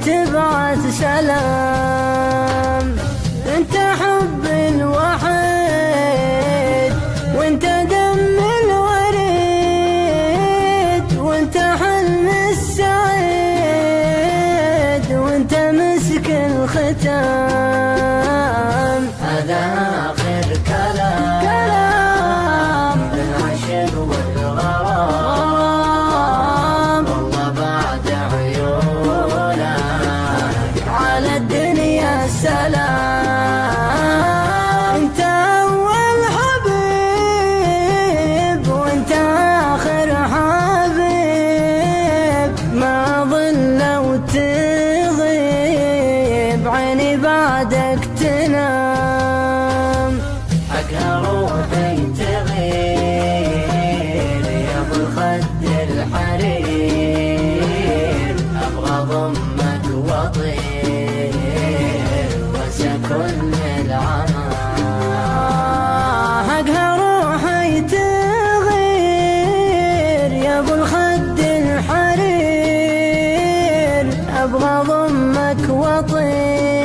تبعث سلام. انت حب الوحيد وانت دم الوريد وانت حلم السعيد وانت مسك الختام. هذا آخر كلام بالعشق والغرام، والله بعد عيونك على الدنيا السلام. انت اول حبيب وانت اخر حبيب، ما ظل وتغيب عيني بعدك تنام. حقها روحي تغير يا ابو الخد الحرير، ابغى ضمك واطير وانسى كل العناء. حقها روحي تغير يا ابو الخد الحرير، ابغى ضمك واطير